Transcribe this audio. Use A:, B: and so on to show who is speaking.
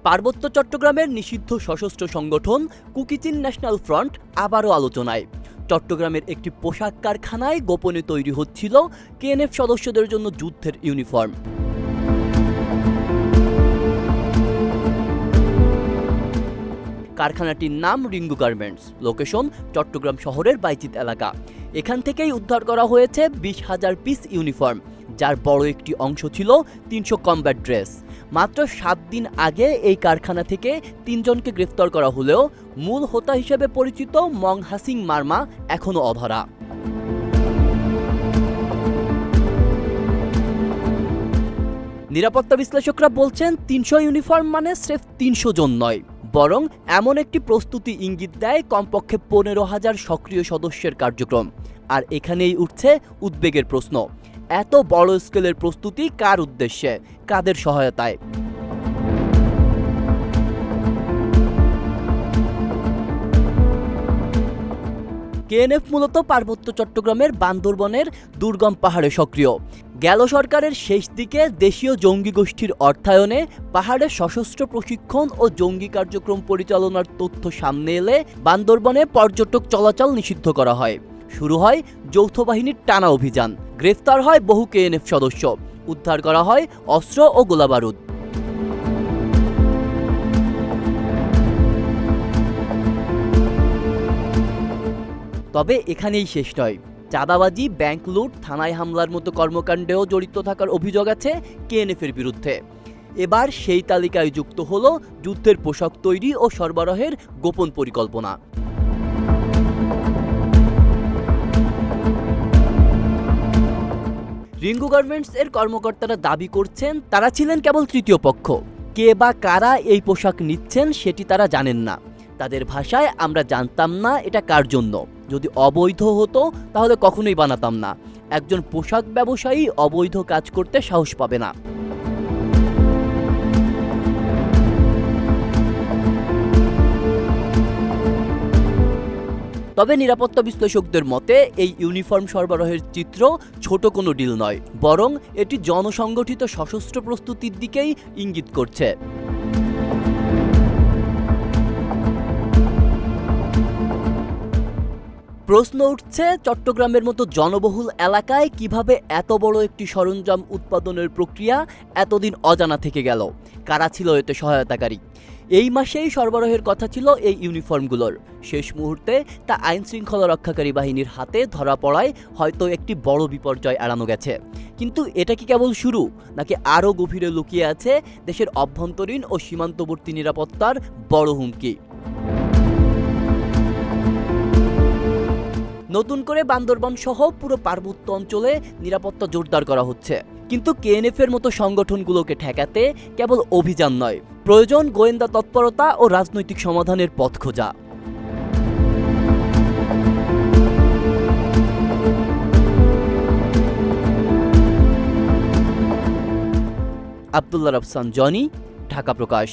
A: পার্বত্য চট্টগ্রামের নিষিদ্ধ সশস্ত্র সংগঠন কুকিচিন ন্যাশনাল ফ্রন্ট আবারও আলোচনায়। চট্টগ্রামের একটি পোশাক কারখানায় গোপনে তৈরি হচ্ছিল কেএনএফ সদস্যদের জন্য যুদ্ধের ইউনিফর্ম। কারখানাটির নাম রিঙ্গু গার্মেন্টস, লোকেশন চট্টগ্রাম শহরের বাইচিত এলাকা। এখান থেকেই উদ্ধার করা হয়েছে 20,000 পিস ইউনিফর্ম, যার বড় একটি অংশ ছিল 300 কমব্যাট ড্রেস। মাত্র 7 দিন আগে এই কারখানা থেকে 3 জনকে গ্রেফতার করা হলেও মূল হোতা হিসেবে পরিচিত মং হাসিং মারমা এখনও অধরা। নিরাপত্তা বিশ্লেষকরা বলছেন 300 ইউনিফর্ম মানে স্রেফ 300 জন নয়, বরং এমন একটি প্রস্তুতি ইঙ্গিত দেয় কমপক্ষে 15,000 সক্রিয় সদস্যের কার্যক্রম। আর এখানেই উঠছে উদ্বেগের প্রশ্ন, এত বড় স্কেলের প্রস্তুতি কার উদ্দেশ্যে, কাদের সহায়তায়? কেএনএফ মূলত পার্বত্য চট্টগ্রামের বান্দরবনের দুর্গম পাহাড়ে সক্রিয়। গেল সরকারের শেষ দিকে দেশীয় জঙ্গি গোষ্ঠীর অর্থায়নে পাহাড়ে সশস্ত্র প্রশিক্ষণ ও জঙ্গি কার্যক্রম পরিচালনার তথ্য সামনে এলে বান্দরবনে পর্যটক চলাচল নিষিদ্ধ করা হয়। শুরু হয় যৌথ বাহিনীর টানা অভিযান, গ্রেফতার হয় বহু কেএনএফ সদস্য, উদ্ধার করা হয় অস্ত্র ও গোলাবারুদ। তবে এখানেই শেষ নয়। চাঁদাবাজি, ব্যাংক লুট, থানায় হামলার মতো কর্মকাণ্ডেও জড়িত থাকার অভিযোগ আছে কেএনএফের বিরুদ্ধে। এবার সেই তালিকায় যুক্ত হলো যুদ্ধের পোশাক তৈরি ও সরবরাহের গোপন পরিকল্পনা। রিঙ্গু গার্মেন্টস এর কর্মকর্তারা দাবি করছেন তারা ছিলেন কেবল তৃতীয় পক্ষ। কে বা কারা এই পোশাক নিচ্ছেন সেটি তারা জানেন না। তাদের ভাষায়, আমরা জানতাম না এটা কার জন্য। যদি অবৈধ হতো তাহলে কখনোই বানাতাম না। একজন পোশাক ব্যবসায়ী অবৈধ কাজ করতে সাহস পাবে না। তবে নিরাপত্তা বিশ্লেষকদের মতে এই ইউনিফর্ম সরবরাহের চিত্র ছোট কোনো ডিল নয়, বরং এটি জনসংগঠিত সশস্ত্র প্রস্তুতির দিকেই ইঙ্গিত করছে। প্রশ্ন উঠছে, চট্টগ্রামের মতো জনবহুল এলাকায় কিভাবে এত বড় একটি সরঞ্জাম উৎপাদনের প্রক্রিয়া এতদিন অজানা থেকে গেল? কারা ছিল এতে সহায়তাকারী? এই মাসেই সরবরাহের কথা ছিল এই ইউনিফর্মগুলোর। শেষ মুহূর্তে তা আইন শৃঙ্খলা রক্ষাকারী বাহিনীর হাতে ধরা পড়ায় হয়তো একটি বড় বিপর্যয় এড়ানো গেছে। কিন্তু এটা কি কেবল শুরু, নাকি আরও গভীরে লুকিয়ে আছে দেশের অভ্যন্তরীণ ও সীমান্তবর্তী নিরাপত্তার বড় হুমকি? নতুন করে বান্দরবান সহ পুরো পার্বত্য অঞ্চলে নিরাপত্তা জোরদার করা হচ্ছে, কিন্তু কেএনএফ এর মতো সংগঠনগুলোকে ঠেকাতে কেবল অভিযান নয়, প্রয়োজন গোয়েন্দা তৎপরতা ও রাজনৈতিক সমাধানের পথ খোঁজা। আব্দুল্লাহ রাফসান জনি, ঢাকা প্রকাশ।